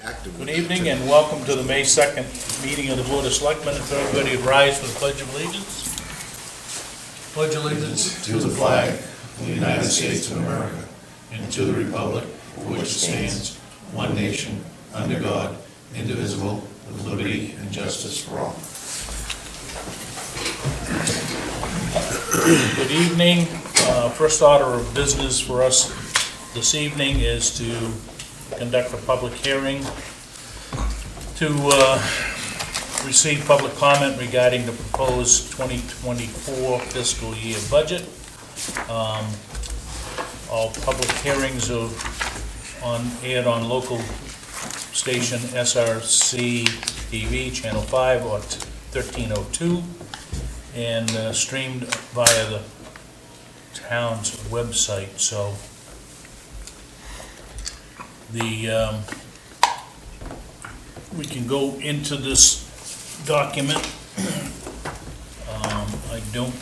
Good evening and welcome to the May 2nd meeting of the Board of Selectmen. If everybody would rise for the Pledge of Allegiance. Pledge allegiance to the flag of the United States of America and to the republic for which it stands, one nation, under God, indivisible, with liberty and justice for all. Good evening. First order of business for us this evening is to conduct a public hearing to receive public comment regarding the proposed 2024 fiscal year budget. All public hearings are aired on local station SRC TV, Channel 5 or 1302, and streamed via the town's website. So we can go into this document. I don't,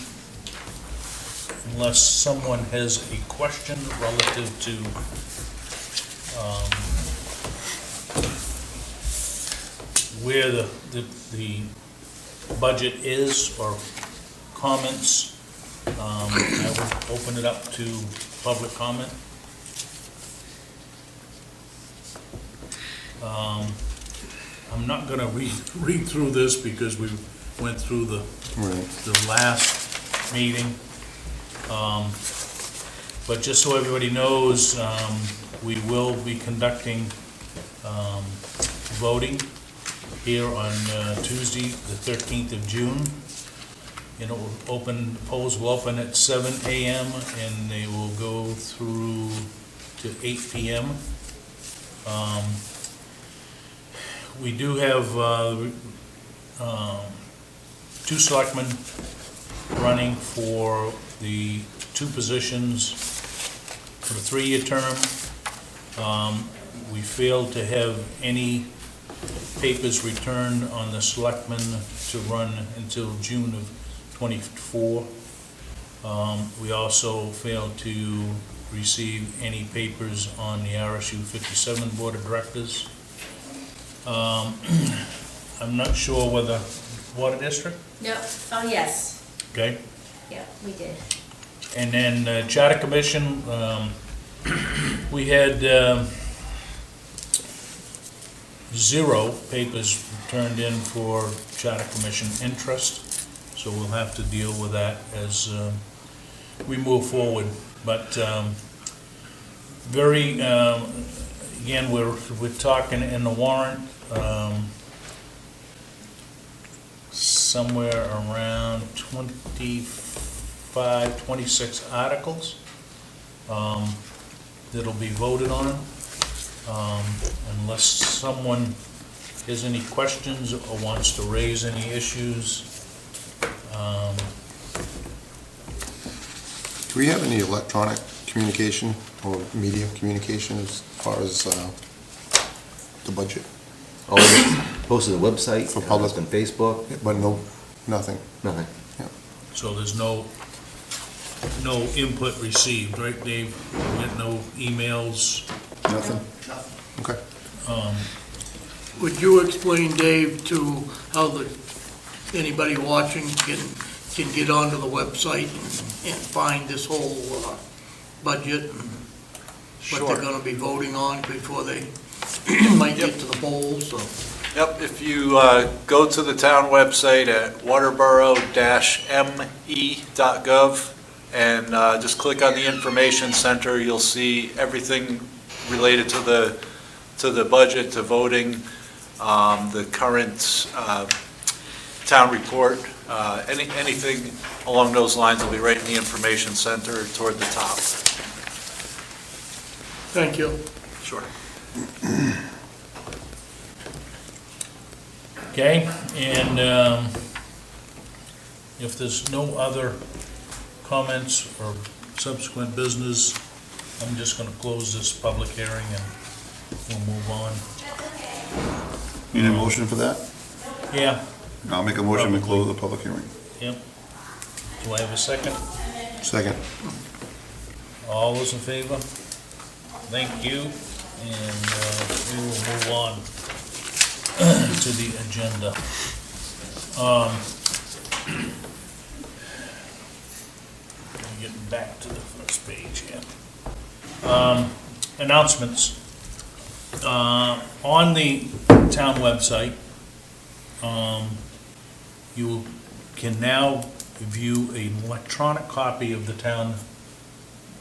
unless someone has a question relative to where the budget is, or comments, I would open it up to public comment. I'm not going to read through this because we went through the last meeting. But just so everybody knows, we will be conducting voting here on Tuesday, the 13th of June. Polls will open at 7 a.m. and they will go through to 8 p.m. We do have two selectmen running for the two positions for the 3-year term. We failed to have any papers returned on the selectmen to run until June of 24. We also failed to receive any papers on the RSU 57 Board of Directors. I'm not sure whether Water District? No, oh yes, Okay. yeah, we did. And then Charter Commission, we had 0 papers turned in for Charter Commission interest, so we'll have to deal with that as we move forward. But again, we're talking in the warrant, somewhere around 25, 26 articles that'll be voted on. Unless someone has any questions or wants to raise any issues. Do we have any electronic communication or media communication as far as the budget? All of it posted on the website, For public. on Facebook, But nothing. nothing. So there's no input received, right, Dave? We get no emails? Nothing? Okay. Would you explain, Dave, to how anybody watching can get onto the website and find this whole budget and what they're gonna be voting on before they might get to the polls, so. Yep, if you go to the town website at waterboro-me.gov and just click on the information center, you'll see everything related to the budget, to voting, the current town report, anything along those lines will be right in the information center toward the top. Thank you. Sure. Okay, and if there's no other comments or subsequent business, I'm just going to close this public hearing and we'll move on. You need a motion for that? Yeah, I'll make a motion to close the public hearing. yep. Do I have a second? Second. All those in favor? Thank you. And we will move on to the agenda. Getting back to the first page here. Announcements. On the town website, you can now view an electronic copy of the town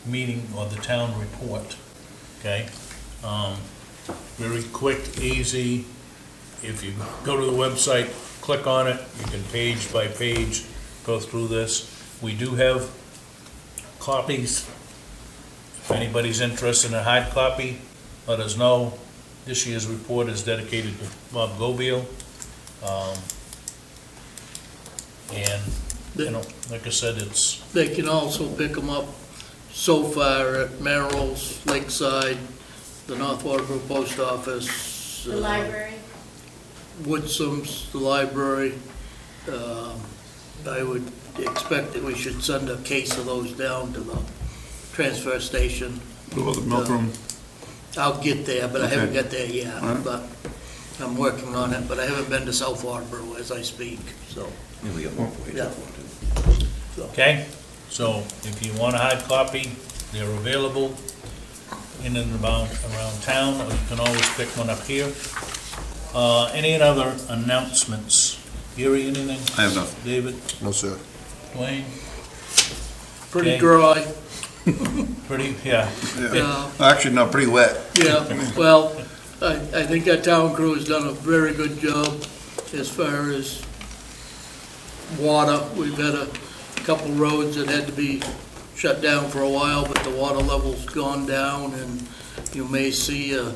meeting or the town report, okay? Very quick, easy. If you go to the website, click on it, you can page by page go through this. We do have copies. If anybody's interested in a hard copy, let us know. This year's report is dedicated to Bob Gobiel. And, you know, like I said, it's, They can also pick them up so far at Merrill's, Lakeside, the North Waterboro Post Office. The library, Woodsum's, the library. I would expect that we should send a case of those down to the transfer station. What about the milk room? I'll get there, but I haven't Okay. got there yet, All right. but I'm working on it, but I haven't been to South Waterboro as I speak, so, Yeah, we got more for you. yeah. okay? So if you want a hard copy, they're available in and around town, or you can always pick one up here. Any other announcements? Gary, anything? I have nothing. David, No, sir. Wayne? Pretty Okay. dry, Pretty, yeah. yeah. Actually, no, pretty wet. Yeah, well, I think our town crew has done a very good job as far as water. We've had a couple roads that had to be shut down for a while, but the water level's gone down, and you may see a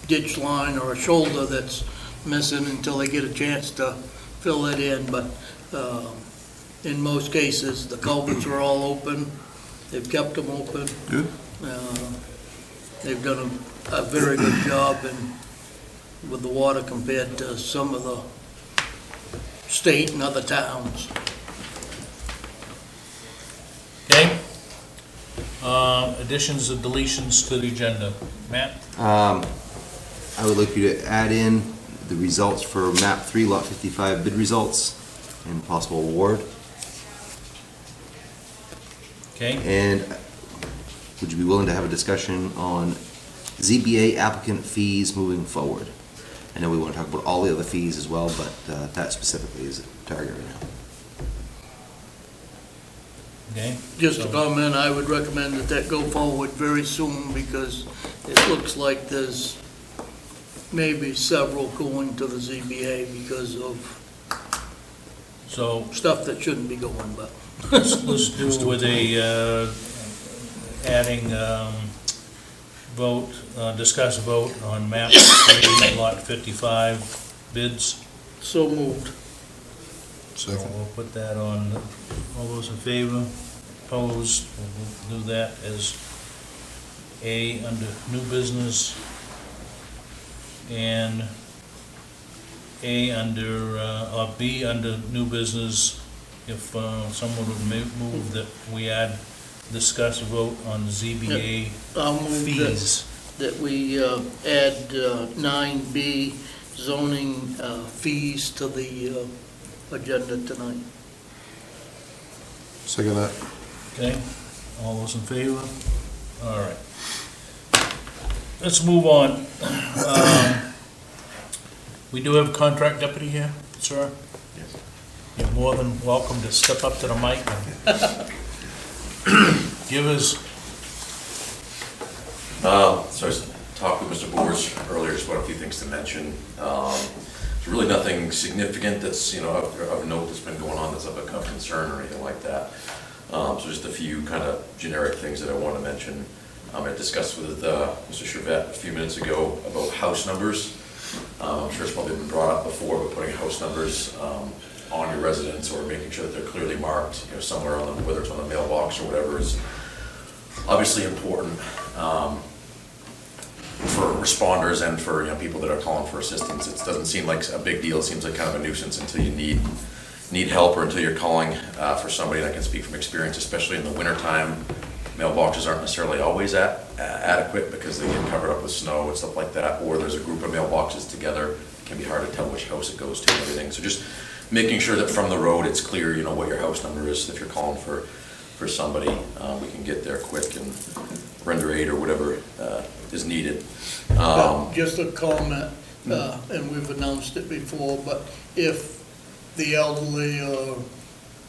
ditch line or a shoulder that's missing until they get a chance to fill it in, but in most cases, the culverts are all open. They've kept them open. Good. They've done a very good job with the water compared to some of the state and other towns. Okay? Additions or deletions to the agenda. Matt? I would like you to add in the results for map 3, lot 55 bid results and possible award. Okay? And would you be willing to have a discussion on ZBA applicant fees moving forward? I know we want to talk about all the other fees as well, but that specifically is a target right now. Okay? Just a So- comment, I would recommend that go forward very soon because it looks like there's maybe several going to the ZBA because of So stuff that shouldn't be going, but. let's do with a, adding, vote, discuss vote on map 3, lot 55 bids. So moved. Second. We'll put that on, all those in favor, opposed, we'll do that as A under new business, and A under, or B under new business, if someone would move that we add, discuss vote on ZBA I'll move fees. that we add 9B zoning fees to the agenda tonight. Second that. Okay, all those in favor? All right. Let's move on. We do have a contract deputy here, sir? Yes. You're more than welcome to step up to the mic and give us, So I talked with Mr. Boers earlier, just about a few things to mention. There's really nothing significant that's, of note that's been going on that's of a concern or anything like that. So just a few kind of generic things that I want to mention. I discussed with Mr. Chevette a few minutes ago about house numbers. I'm sure it's probably been brought up before, but putting house numbers on your residence or making sure that they're clearly marked, somewhere on them, whether it's on the mailbox or whatever, is obviously important for responders and for people that are calling for assistance. It doesn't seem like a big deal. It seems like kind of a nuisance until you need help or until you're calling for somebody. And I can speak from experience, especially in the wintertime mailboxes aren't necessarily always adequate because they get covered up with snow and stuff like that, or there's a group of mailboxes together, it can be hard to tell which house it goes to and everything. So just making sure that from the road, it's clear, you know, what your house number is. If you're calling for somebody, we can get there quick and render aid or whatever is needed. Just a comment, and we've announced it before, but if the elderly or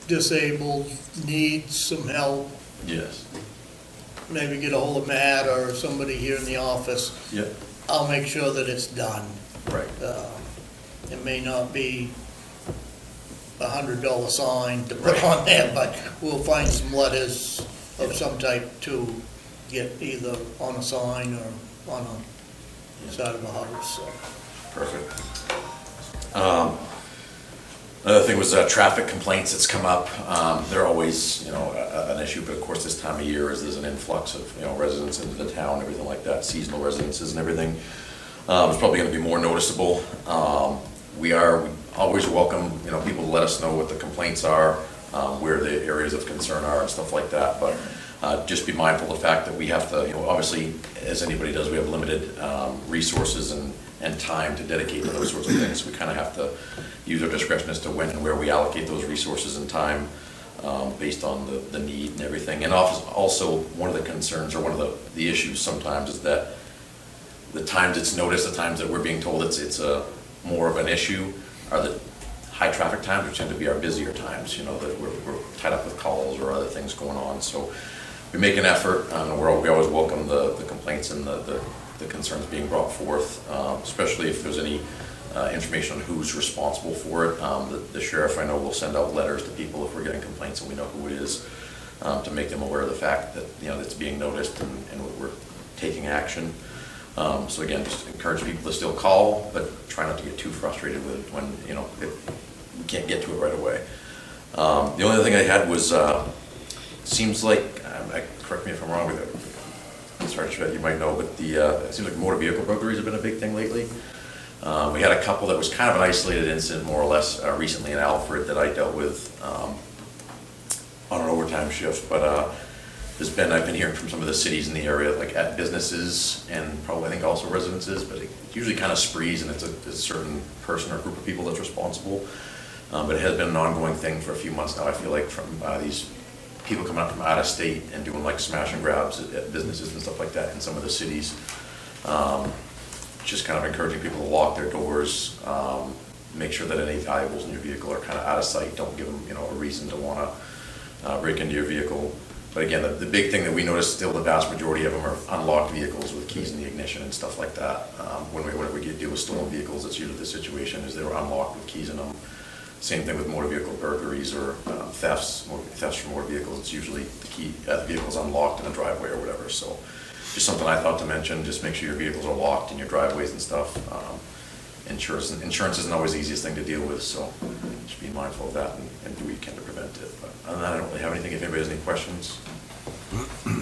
disabled needs some help, Yes. maybe get a hold of Matt or somebody here in the office, Yep. I'll make sure that it's done. Right. It may not be $100 sign to put on there, but we'll find some letters of some type to get either on a sign or on a side of a house, so. Perfect. Another thing was traffic complaints that's come up. They're always, you know, an issue, but of course this time of year is there's an influx of, you know, residents into the town, everything like that, seasonal residences and everything. It's probably gonna be more noticeable. We always welcome, you know, people to let us know what the complaints are, where the areas of concern are and stuff like that, but just be mindful of the fact that we have to, you know, obviously, as anybody does, we have limited resources and time to dedicate to those sorts of things. We kind of have to use our discretion as to when and where we allocate those resources and time based on the need and everything. And also, one of the concerns or one of the issues sometimes is that the times it's noticed, the times that we're being told it's a more of an issue are the high traffic times, which tend to be our busier times, you know, that we're tied up with calls or other things going on. So we make an effort, we always welcome the complaints and the concerns being brought forth, especially if there's any information on who's responsible for it. The sheriff, I know, will send out letters to people if we're getting complaints and we know who it is, to make them aware of the fact that, you know, it's being noticed and we're taking action. So again, just encourage people to still call, but try not to get too frustrated with it when, you know, we can't get to it right away. The only other thing I had was, seems like, correct me if I'm wrong with it, Sergeant, you might know, but it seems like motor vehicle burglaries have been a big thing lately. We had a couple that was kind of an isolated incident, more or less, recently in Alfred that I dealt with on an overtime shift, but I've been hearing from some of the cities in the area, like at businesses and probably I think also residences, but it usually kind of sprees and it's a certain person or group of people that's responsible. But it has been an ongoing thing for a few months now, I feel like, from these people coming up from out of state and doing like smash and grabs at businesses and stuff like that in some of the cities. Just kind of encouraging people to lock their doors, make sure that any valuables in your vehicle are kind of out of sight. Don't give them, you know, a reason to want to break into your vehicle. But again, the big thing that we notice still, the vast majority of them are unlocked vehicles with keys in the ignition and stuff like that. Whenever we deal with stolen vehicles, that's usually the situation, is they were unlocked with keys in them. Same thing with motor vehicle burglaries or thefts from motor vehicles. It's usually the vehicle's unlocked in a driveway or whatever. So just something I thought to mention, just make sure your vehicles are locked in your driveways and stuff. Insurance isn't always the easiest thing to deal with, so just be mindful of that and do what you can to prevent it. But other than that, I don't really have anything. If anybody has any questions.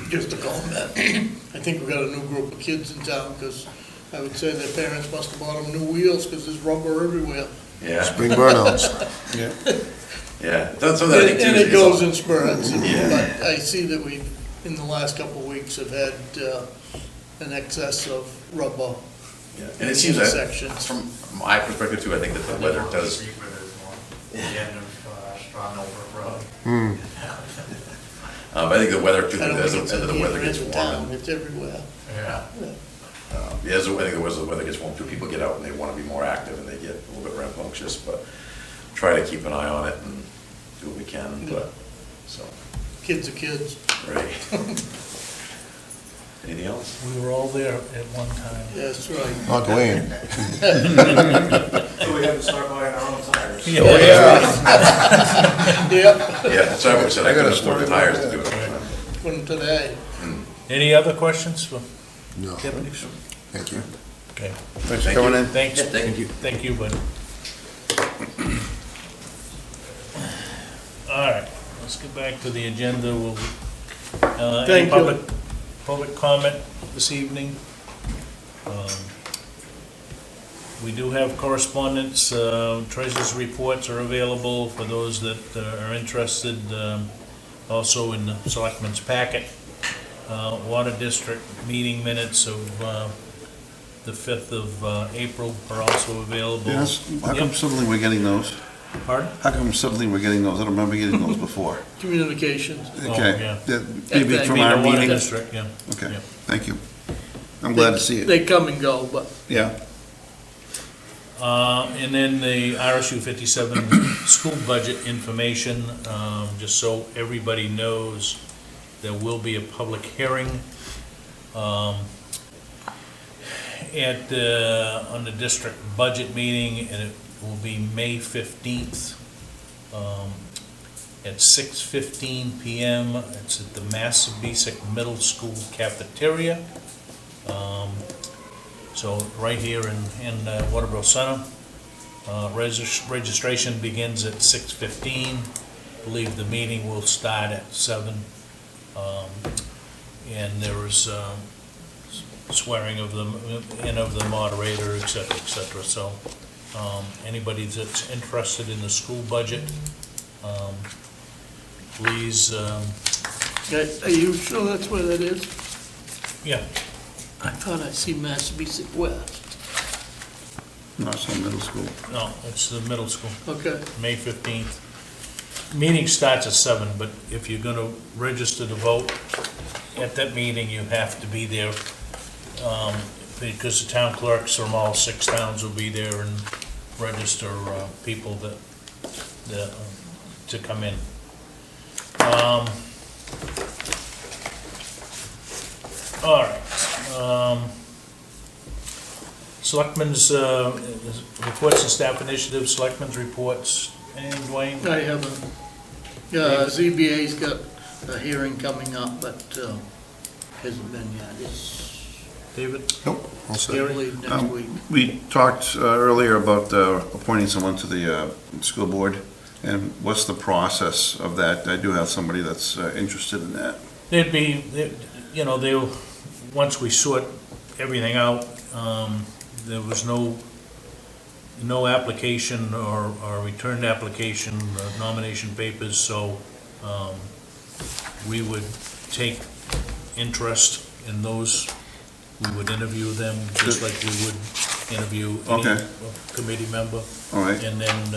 Just a comment. I think we've got a new group of kids in town, because I would say their parents must have bought them new wheels, because there's rubber everywhere. Yeah. Spring burnouts. Yeah. Yeah. That's something I think too. And it goes in spurts. Yeah. But I see that we, in the last couple of weeks, have had an excess of rubber. Yeah. And it seems that, intersections. from my perspective too, I think that the weather does. The end of Strong Over Road. I think the weather too, I don't as think it's the in weather here gets in warm. town, it's everywhere. Yeah. Yeah, as I think the weather gets warm too, people get out and they want to be more active and they get a little bit rambunctious, but try to keep an eye on it and do what we can, but, so. Kids are kids. Right. Anything else? We were all there at one time. That's right. Not Dwayne. So we have to start buying our own tires. Yeah. Yep, Yeah, that's what I said, I couldn't afford the tires to do it. put them today. Any other questions for No. deputies? Thank you. Okay, Thanks for coming in. thanks. Thank you. Thank you, bud. All right, let's get back to the agenda. We'll, any Thank you. public comment this evening? We do have correspondence, treasurer's reports are available for those that are interested, also in the selectmen's packet. Water District meeting minutes of the 5th of April are also available. Yes, how come Yep. suddenly we're getting those? Pardon? How come suddenly we're getting those? I don't remember getting those before. Communications. Okay. yeah. Maybe Thank from Mean our the Water meeting? District, yeah. Okay, Yeah. thank you. I'm glad to see it. They come and go, but Yeah. And then the RSU 57 school budget information, just so everybody knows, there will be a public hearing on the district budget meeting, and it will be May 15th at 6:15 PM. It's at the Massabesic Middle School cafeteria. So right here in Waterboro Center. Registration begins at 6:15. I believe the meeting will start at 7. And there is swearing of the moderator, et cetera. So anybody that's interested in the school budget, please, are you sure that's where that is? yeah, I thought I see Massabesic West. Not some middle school. no, it's the middle school. Okay. May 15th. Meeting starts at 7, but if you're gonna register to vote at that meeting, you have to be there, because the town clerks from all 6 towns will be there and register people that to come in. All right. Selectmen's reports and staff initiatives, selectmen's reports, and Dwayne? I haven't. ZBA's got a hearing coming up, but hasn't been yet. It's David? Nope, all set. early next week. We talked earlier about appointing someone to the school board, and what's the process of that? I do have somebody that's interested in that. There'd be, they'll, once we sort everything out, there was no application or returned application, nomination papers, so we would take interest in those. We would interview them just like we would interview any Okay. committee member. All right, And then,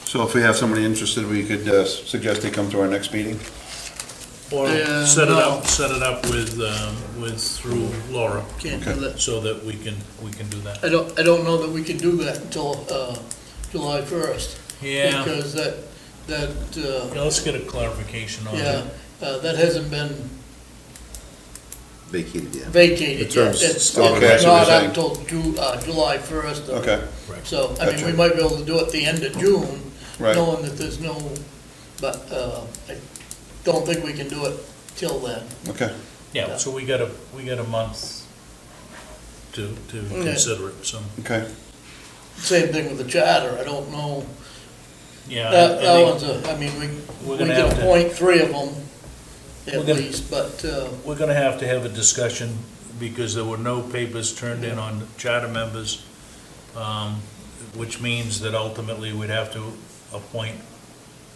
so if we have somebody interested, we could suggest they come to our next meeting? or Yeah, set it no. up with, through Laura, Can't do that. so that we can do that. I don't know that we can do that until July 1st. Yeah, Because that, yeah, let's get a clarification on yeah, it. that hasn't been Vacated, yeah. vacated The yet. term's It's still Okay, it's so you're not saying- up till July 1st. Okay, So, I mean, we Gotcha. might be able to do it the end of June, right. knowing that there's no, but I don't think we can do it till then. Okay, Yeah, so we got a month to consider it, so, okay. Same thing with the charter, I don't know. yeah. That I think one's a, I mean, we're we gonna can have to- appoint 3 of them We're at gonna- least, but, We're gonna have to have a discussion, because there were no papers turned in on charter members, which means that ultimately we'd have to appoint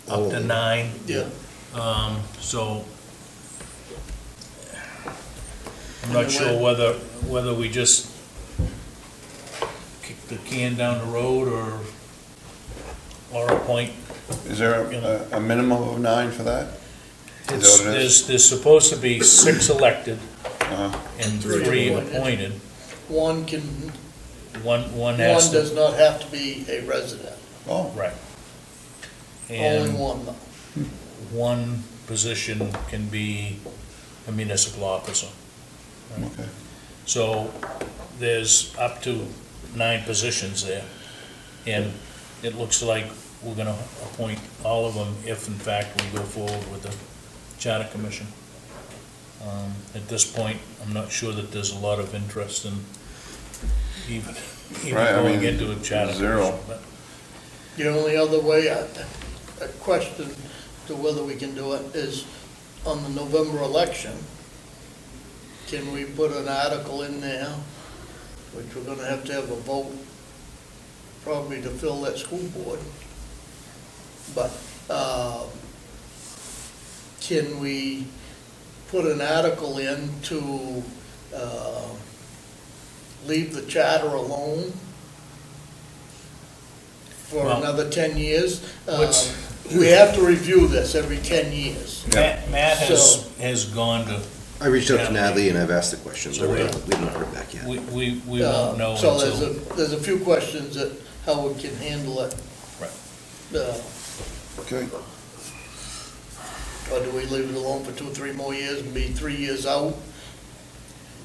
All up of to them. 9. yeah. So I'm not sure whether we just kick the can down the road or appoint. Is there a minimum of 9 for that? Is that what it is? There's supposed to be 6 elected Uh-huh. and 3 3 appointed. appointed. One One has to, does not have to be a resident, Oh, right. only And one though. one position can be a municipal officer. okay. So there's up to 9 positions there. And it looks like we're gonna appoint all of them if in fact we go forward with the charter commission. At this point, I'm not sure that there's a lot of interest in even Right, I going mean, into a charter zero. commission. But The only other way, a question to whether we can do it is on the November election, can we put an article in there, which we're gonna have to have a vote, probably to fill that school board. But, can we put an article in to leave the charter alone for Well, another 10 years. what's- We have to review this every 10 years. Matt So- has gone to, I reached out to Yeah. Natalie and I've asked the question, So but we we- haven't heard back yet. we won't know So until. there's a few questions that Howard can handle it. Right. Okay. Or do we leave it alone for 2 or 3 more years and be 3 years out?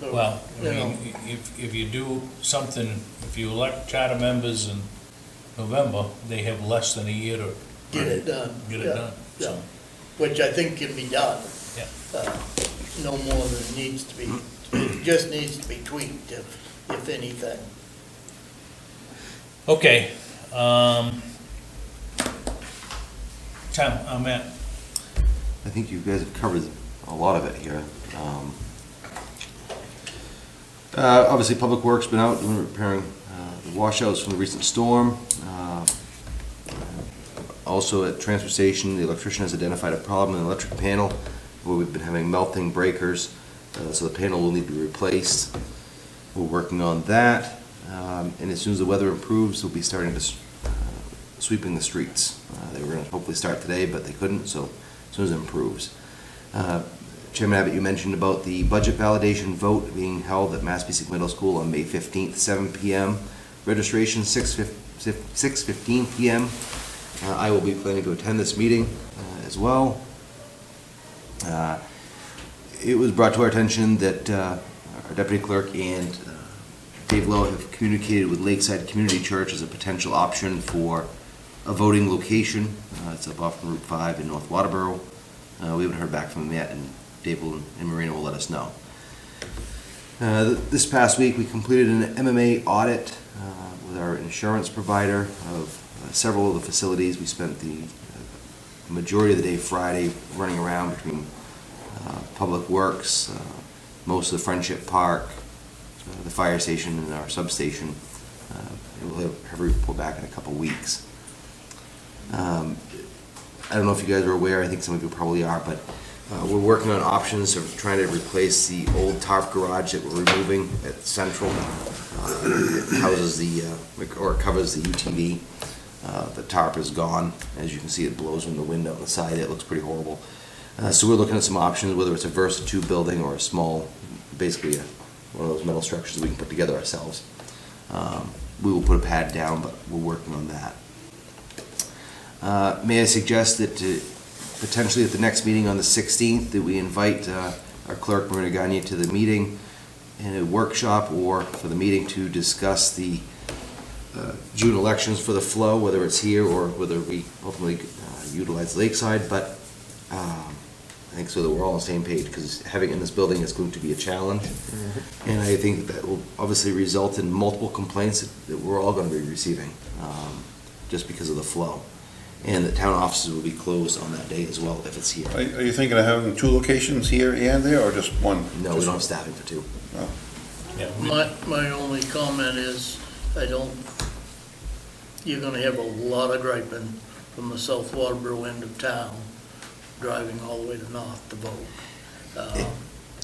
Or, Well, I you know, mean, if you do something, if you elect charter members in November, they have less than a year to Get it done. get it Yeah, done, yeah. so, Which I think can be done. yeah. No more than it needs to be. It just needs to be tweaked, if anything. Okay, Matt, I think you guys have covered a lot of it here. Obviously, Public Works been out doing repairing the washouts from the recent storm. Also at transfer station, the electrician has identified a problem in the electric panel where we've been having melting breakers, so the panel will need to be replaced. We're working on that, and as soon as the weather improves, we'll be starting to sweeping the streets. They were going to hopefully start today, but they couldn't, so as soon as it improves. Chairman Abbott, you mentioned about the budget validation vote being held at Massabesic Middle School on May 15th, 7 p.m. Registration 6:15 p.m. I will be planning to attend this meeting as well. It was brought to our attention that our deputy clerk and Dave Lowe have communicated with Lakeside Community Church as a potential option for a voting location. It's up off Route 5 in North Waterboro. We haven't heard back from them yet, and Dave and Marina will let us know. This past week, we completed an MMA audit with our insurance provider of several of the facilities. We spent the majority of the day Friday running around between Public Works, most of the Friendship Park, the fire station, and our substation. We'll have a report back in a couple weeks. I don't know if you guys are aware, I think some of you probably are, but we're working on options of trying to replace the old tarp garage that we're removing at Central. It houses or covers the UTV. The tarp is gone. As you can see, it blows from the wind out the side. It looks pretty horrible. So we're looking at some options, whether it's a Versa-2 building or a small, basically one of those metal structures that we can put together ourselves. We will put a pad down, but we're working on that. May I suggest that potentially at the next meeting on the 16th, that we invite our clerk, Marina Gagne, to the meeting in a workshop or for the meeting to discuss the June elections for the flow, whether it's here or whether we ultimately utilize Lakeside, but I think so that we're all on the same page, because having it in this building is going to be a challenge. Mm-hmm. And I think that will obviously result in multiple complaints that we're all going to be receiving, just because of the flow. And the town offices will be closed on that day as well, if it's here. Are you thinking of having 2 locations here and there, or just one? No, we don't have staffing for 2. Oh. yeah, My only comment is, you're gonna have a lot of griping from the South Waterboro end of town, driving all the way to North to vote.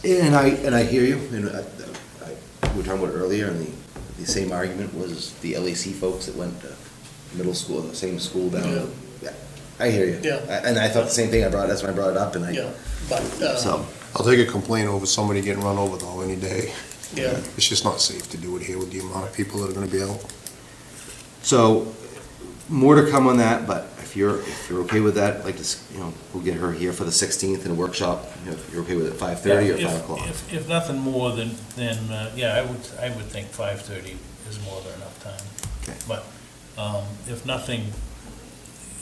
And I hear you, and we were talking about it earlier, and the same argument was the LAC folks that went to middle school, the same school down. Yeah, I hear you. Yeah. And I thought the same thing, that's why I brought it up, and Yeah, but, so, I'll take a complaint over somebody getting run over though any day. yeah, It's just not safe to do it here with the amount of people that are gonna be out. so, more to come on that, but if you're okay with that, I'd like to, we'll get her here for the 16th in a workshop, if you're okay with it, 5:30 or 5 o'clock. If nothing more than, yeah, I would think 5:30 is more than enough time. Okay. But if nothing,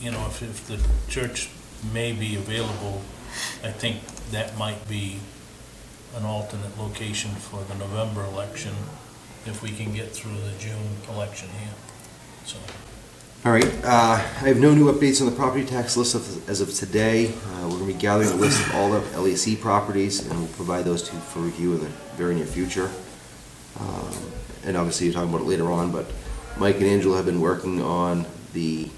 if the church may be available, I think that might be an alternate location for the November election, if we can get through the June election here, so. All right, I have no new updates on the property tax list as of today. We're going to be gathering a list of all the LAC properties, and we'll provide those to you for review in the very near future. And obviously, you're talking about it later on, but Mike and Angela have been working on the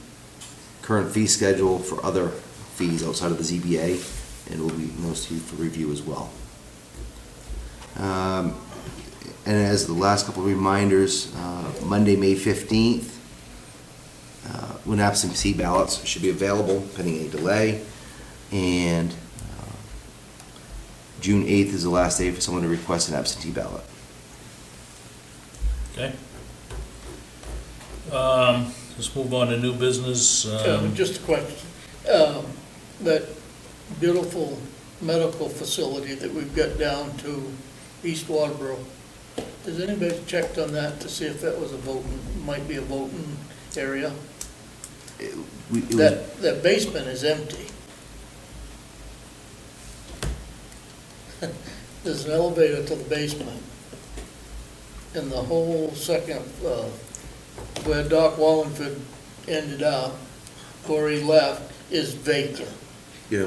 current fee schedule for other fees outside of the ZBA. and will be noticed to you for review as well. And as the last couple of reminders, Monday, May 15th, when absentee ballots should be available pending any delay, and June 8th is the last day for someone to request an absentee ballot. Okay. Let's move on to new business. Just a question. That beautiful medical facility that we've got down to East Waterboro, has anybody checked on that to see if that was might be a voting area? That basement is empty. There's an elevator to the basement. And the whole second, where Doc Wallingford ended up, where he left, is vacant. You're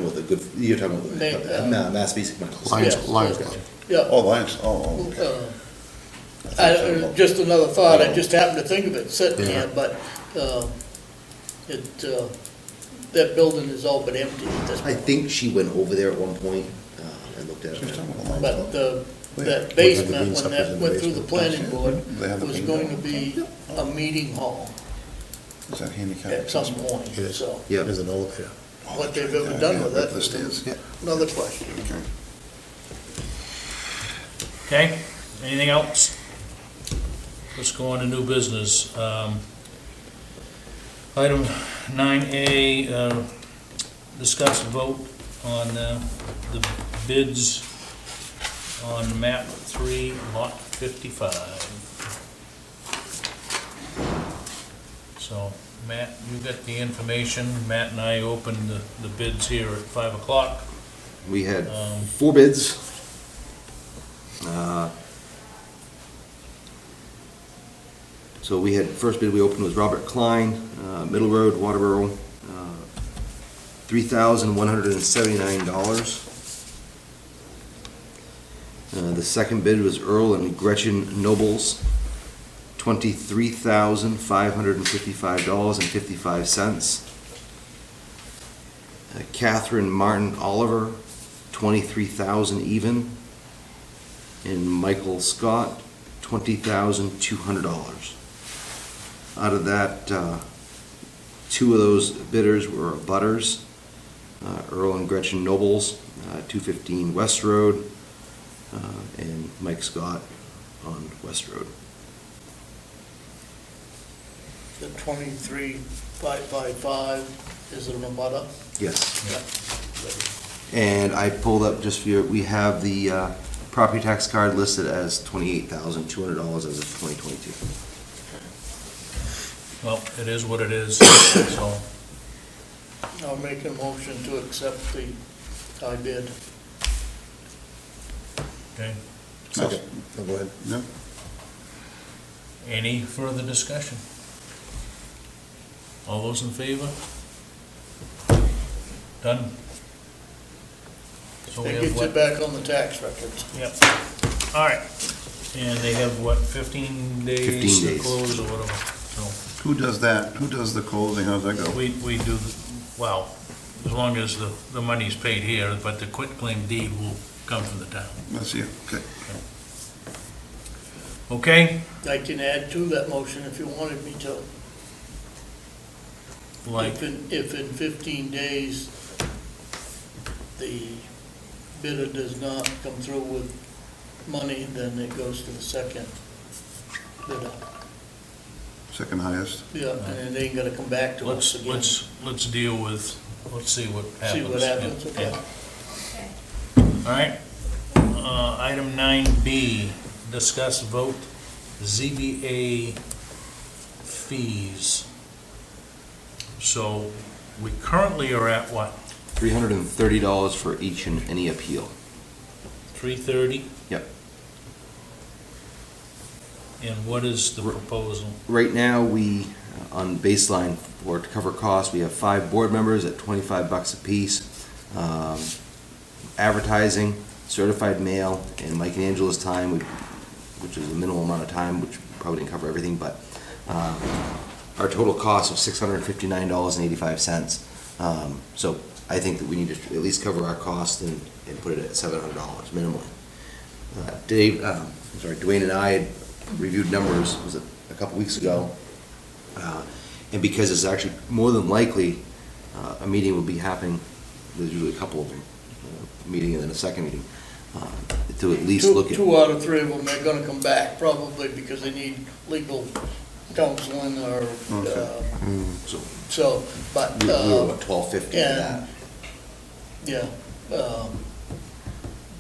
talking about Mass Basic Medical. Yes. Lions Club. Yeah. Oh, Lions, oh, okay. Just another thought, I just happened to think of it sitting here, but that building is all but empty at this I point. think she went over there at one point and looked at She's it. talking about Lions But Club. that basement, when Green that stuff went is through in the the planning basement. board, They have the was green going stuff. to be a meeting hall Is that handicap? at some point, It is. so. Yeah. There's an elevator. What they've ever done with Up the it, stairs, yeah. another question. Okay. Okay, anything else? Let's go on to new business. Item 9A, discuss vote on the bids on map 3, lot 55. So, Matt, you got the information. Matt and I opened the bids here at 5 o'clock. We had 4 bids. So we had, first bid we opened was Robert Klein, Middle Road, Waterboro, $3,179. The second bid was Earl and Gretchen Nobles, $23,555.55. Catherine Martin Oliver, $23,000 even. And Michael Scott, $20,200. Out of that, 2 of those bidders were abutters, Earl and Gretchen Nobles, 215 West Road, and Mike Scott on West Road. The 23555 is an abutter. Yes. And I pulled up just for you, we have the property tax card listed as $28,200 as of 2022. Well, it is what it is, so, I'll make a motion to accept the high bid. okay. Okay. Go ahead. No? Any further discussion? All those in favor? Done? So we That have gets what? it back on the tax records. Yep. All right. And they have what, 15 days 15 to days. close or whatever? So Who does that? Who does the closing? How's that go? we do, well, as long as the money's paid here, but the quitclaim deed will come from the town. That's you, okay. Okay? I can add to that motion if you wanted me to. Like, If in 15 days, the bidder does not come through with money, then it goes to the second bidder. Second highest. Yeah, and it ain't gonna come back to us again. let's deal with, let's see what happens. See what happens, Yeah, okay. yeah. All right. Item 9B, discuss vote ZBA fees. So we currently are at what, $330 for each and any appeal. 330? Yep. And what is the proposal? Right now, we, on baseline, or to cover costs, we have 5 board members at $25 apiece. Advertising, certified mail, and Mike and Angela's time, which is a minimal amount of time, which probably didn't cover everything, but our total cost was $659.85. So I think that we need to at least cover our costs and put it at $700 minimally. Dwayne and I had reviewed numbers, was it a couple weeks ago? And because it's actually more than likely, a meeting will be happening, there's usually a couple of them, a meeting and then a second meeting, to at least look at. Two out of three of them are gonna come back, probably because they need legal counseling or, but, We were about 1250 for that. yeah,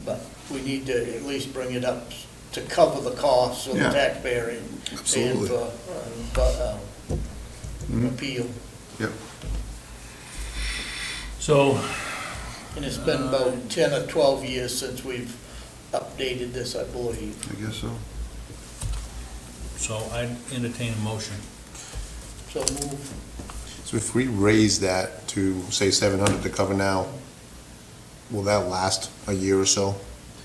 but we need to at least bring it up to cover the costs of the Yeah. taxpayer and Absolutely. for, appeal. Yep. So, And it's been about 10 or 12 years since we've updated this, I believe. I guess so. so I entertain a motion. So move. So if we raise that to, say, 700 to cover now, will that last a year or so?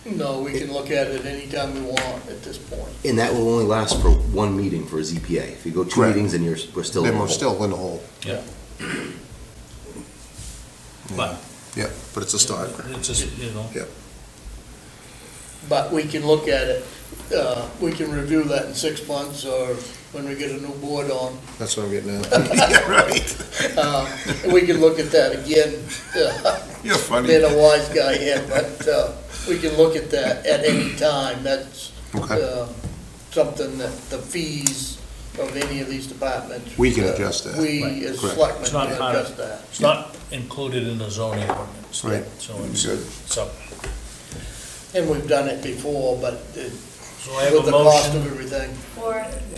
No, we can look at it anytime we want at this point. And that will only last for one meeting for a ZPA. If you go two Correct. meetings, then we're still in Then the we're hole. still in the hole. Yeah. But, Yeah, but it's a start. it's just, you know, Yeah. But we can look at it, we can review that in 6 months or when we get a new board on. That's what I'm getting at. Yeah, right. And we can look at that again. You're funny. Being a wise guy here, but we can look at that at any time. That's Okay. something that the fees of any of these departments. We can adjust that. We Right. as Correct. selectmen It's not can part of- adjust that. it's not included in the zoning ordinance. Right. So it's, Good. so And we've done it before, but so I have with a the cost of motion, everything, For,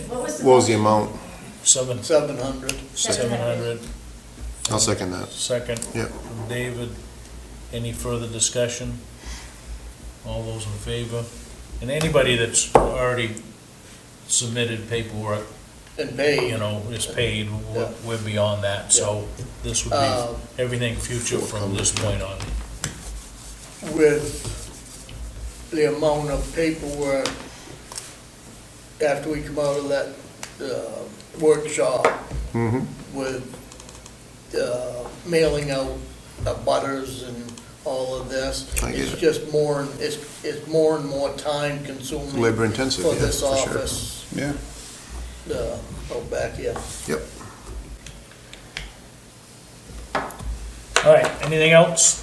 what was the? What was the motion? amount? 700. 700, I'll second that. second Yep. from David. Any further discussion? All those in favor? And anybody that's already submitted paperwork, And you paid. know, is paid, Yeah. we're beyond that. So this would be everything future from this point on. With the amount of paperwork after we come out of that workshop Mm-hmm. with mailing out butters and all of this. I get It's it. just more, it's more and more time consuming. Labor intensive, For yeah, this for sure. office, Yeah. out back here. Yep. All right, anything else?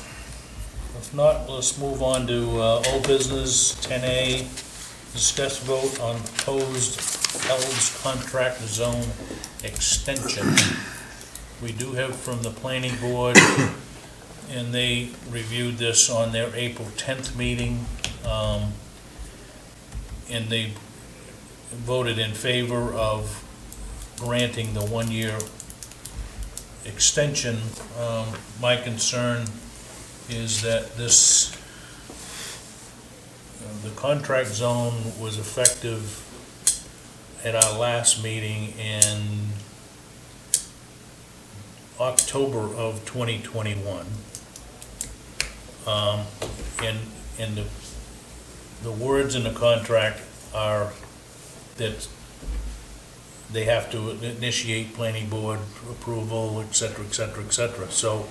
If not, let's move on to old business, 10A, discuss vote on proposed Alves contract zone extension. We do have from the planning board, and they reviewed this on their April 10th meeting, and they voted in favor of granting the one-year extension. My concern is that this, the contract zone was effective at our last meeting in October of 2021. And the words in the contract are that they have to initiate planning board approval, et cetera, et cetera, et cetera. So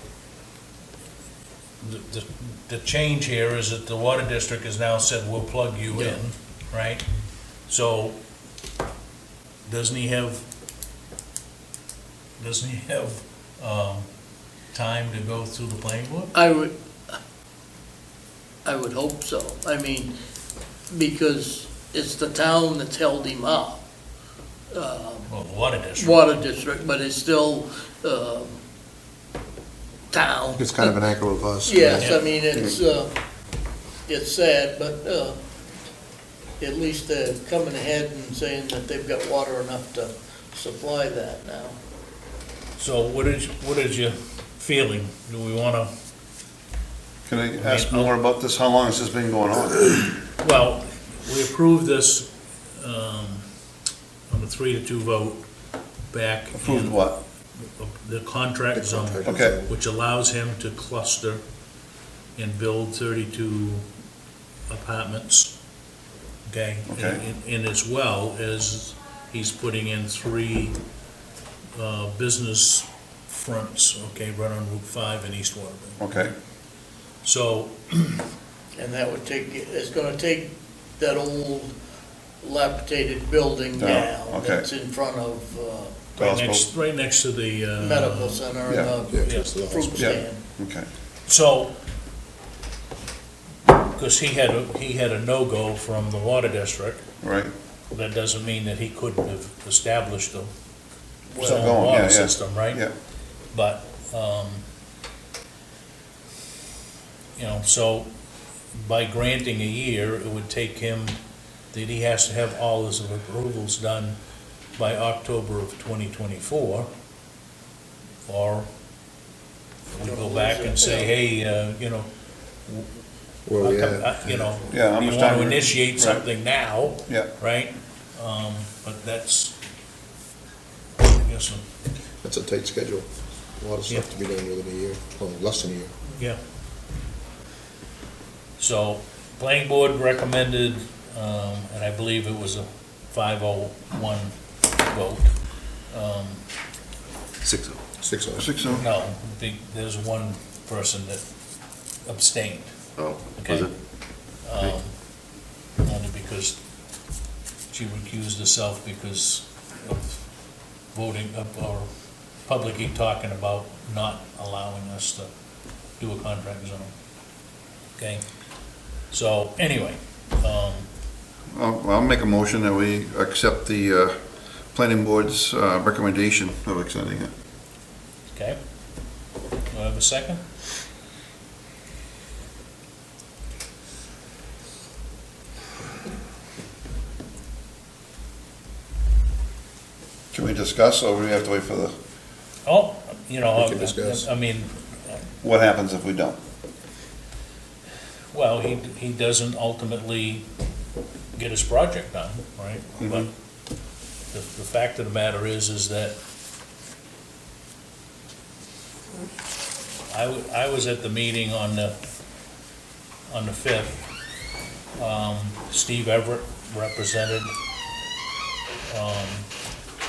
the change here is that the water district has now said, we'll plug you in, right? So doesn't he have time to go through the planning board? I would hope so. I mean, because it's the town that's held him up. Well, the water district. Water district, but it's still, town. It's kind of an anchor of us. Yes, I mean, it's sad, but, at least they're coming ahead and saying that they've got water enough to supply that now. So what is your feeling? Do we wanna, Can I ask more about this? How long has this been going on? well, we approved this, on a 3-2 vote back. Approved in what? The contract zone. Okay. Which allows him to cluster and build 32 apartments, okay? Okay. And as well as he's putting in 3 business fronts, okay, run on Route 5 in East Waterboro. Okay, So, And that would take, it's gonna take that old dilapidated building Down, down okay. that's in front of right next to the. medical center yeah, and yeah, the just the fruit yeah, stand. okay. So, because he had a no-go from the water district, Right, that doesn't mean that he couldn't have established a Still own going, yeah, water yeah. system, right? yeah, But, so by granting a year, it would take him, that he has to have all his approvals done by October of 2024, or we go back and say, hey, Well, yeah. Yeah, how you much want time to we- initiate right. something now, yeah. right? But that's, I guess, That's a tight schedule. A lot of stuff to be done within a year, well, less than a year. yeah. So, planning board recommended, and I believe it was a 501 vote. 6-0. 6 6 oh. No, there's one person that abstained, Oh, okay? was it? Only because she recused herself because of voting, or publicly talking about not allowing us to do a contract zone. Okay? So, anyway, I'll make a motion that we accept the planning board's recommendation of extending it. okay? Do I have a second? Can we discuss, or do we have to wait for the, Oh, We can discuss. I mean, what happens if we don't? well, he doesn't ultimately get his project done, right? But the fact of the matter is that I was at the meeting on the 5th. Steve Everett represented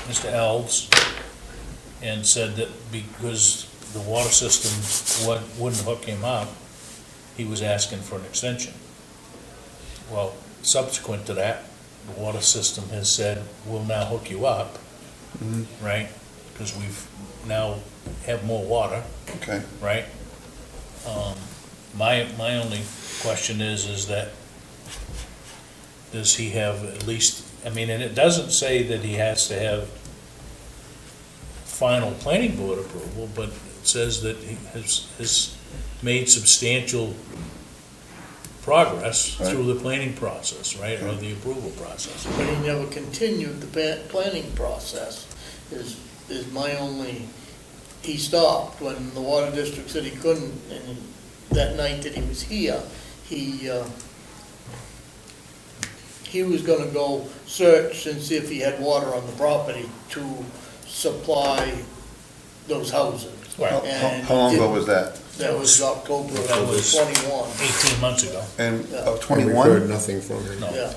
Mr. Alves and said that because the water system wouldn't hook him up, he was asking for an extension. Well, subsequent to that, the water system has said, we'll now hook you up, right? Because we've now have more water, Okay, right? My only question is that, does he have at least, I mean, and it doesn't say that he has to have final planning board approval, but it says that he has made substantial progress Right. through the planning process, right, or the approval process. But he never continued the planning process, is my only, he stopped when the water district said he couldn't, and that night that he was here, he was gonna go search and see if he had water on the property to supply those houses. Right. And how long ago did- was that? That was October That of was- 21. 18 months ago, And Yeah. of And we've heard 21? nothing from him. no, Yeah.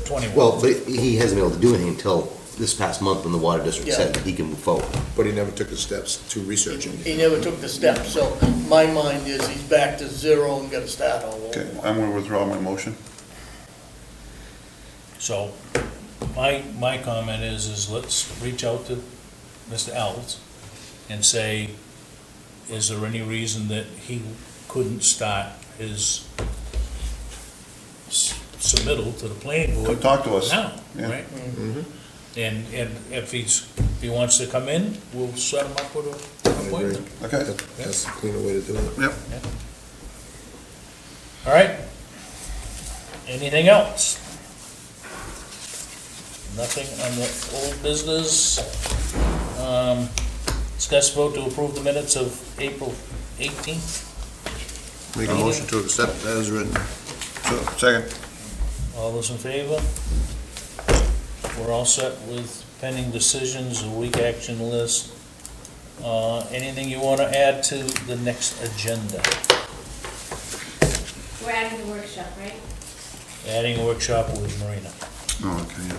21. Well, but he hasn't been able to do anything until this past month when the water district Yeah. said that he can move forward. But he never took the steps to researching it. He never took the step, so my mind is he's back to zero and gotta start all Okay, over. I'm gonna withdraw my motion. So, my comment is let's reach out to Mr. Alves and say, is there any reason that he couldn't start his submittal to the planning board? Come talk to us. Now, Yeah. right? And if he wants to come in, we'll set him up with an I agree. appointment. Okay, That's a cleaner way to do it. yep. All right? Anything else? Nothing on the old business? Discuss vote to approve the minutes of April 18th. Make a motion to accept as written. So, second. All those in favor? We're all set with pending decisions, a week action list. Anything you want to add to the next agenda? We're adding the workshop, right? Adding a workshop with Marina. Oh, okay, yeah.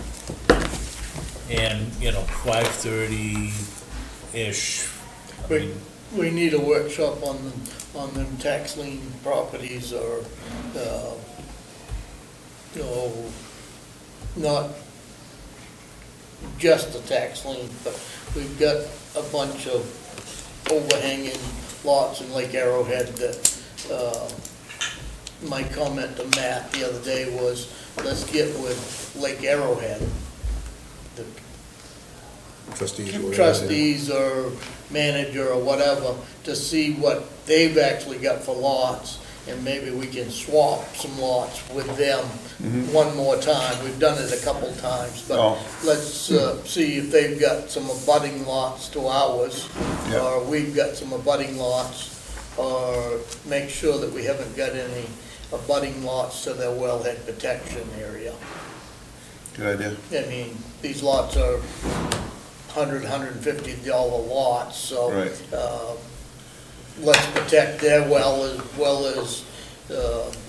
And, 5:30-ish, We need a workshop on them tax lien properties or, you know, not just the tax lien, but we've got a bunch of overhanging lots in Lake Arrowhead that, my comment to Matt the other day was, let's get with Lake Arrowhead, the trustees or manager or whatever, to see what they've actually got for lots, and maybe we can swap some lots with them one more time. We've done it a couple times, but let's see if they've got some abutting lots to ours, or we've got some abutting lots, or make sure that we haven't got any abutting lots to their wellhead protection area. Good idea. I mean, these lots are $150 lots, so let's protect their well as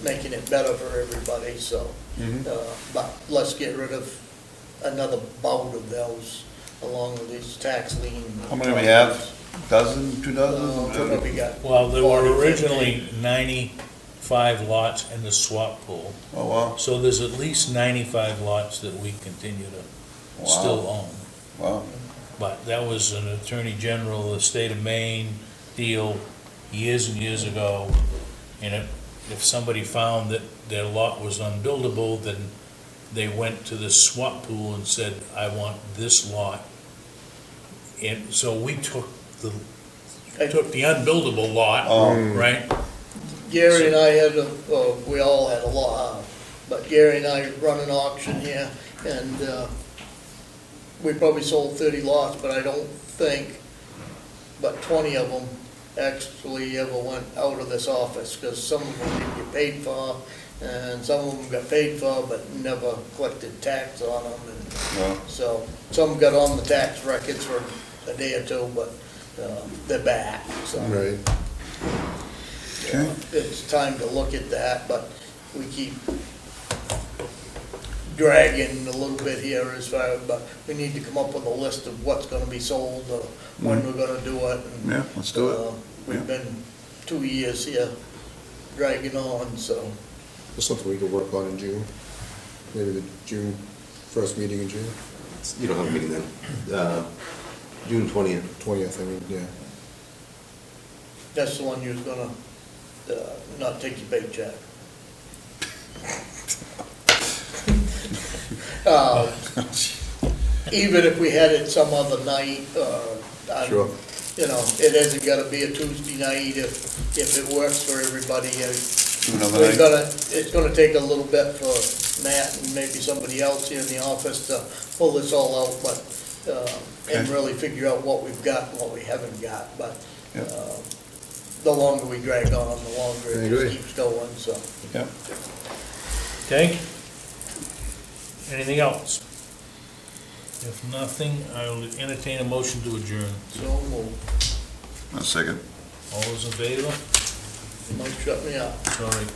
making it better for everybody, so. But let's get rid of another bout of those along with these tax lien. How many do we have? Dozen, 2 dozen? What we got? Well, there were 40, 50. originally 95 lots in the swap pool. Oh, wow, So there's at least 95 lots that we continue to still own. wow. But that was an Attorney General of the state of Maine deal years and years ago. And if somebody found that their lot was unbuildable, then they went to the swap pool and said, I want this lot. And so we took the unbuildable lot, right? Gary and I we all had a lot, but Gary and I run an auction here, and we probably sold 30 lots, but I don't think but 20 of them actually ever went out of this office, because some of them didn't get paid for, and some of them got paid for, but never collected tax on them. And so some got on the tax records for a day or two, but they're back, so. Right. It's time to look at that, but we keep dragging a little bit here as far, but we need to come up with a list of what's gonna be sold, or when we're gonna do it. And, Yeah, let's do it. We've been 2 years here dragging on, so. That's something we could work on in June. Maybe the first meeting in June, You don't have a meeting then. June 20th. 20th, I mean, yeah. That's the one you're gonna, not take your paycheck. Even if we had it some other night, Sure. you know, it hasn't gotta be a Tuesday night if it works for everybody. It's gonna take a little bit for Matt and maybe somebody else here in the office to pull this all out, but, and really figure out what we've got and what we haven't got, but, the longer we drag on, the longer I it agree. just keeps going, so. Yeah. Okay? Anything else? If nothing, I will entertain a motion to adjourn. So moved. A second. All those in favor? You might shut me up. Sorry.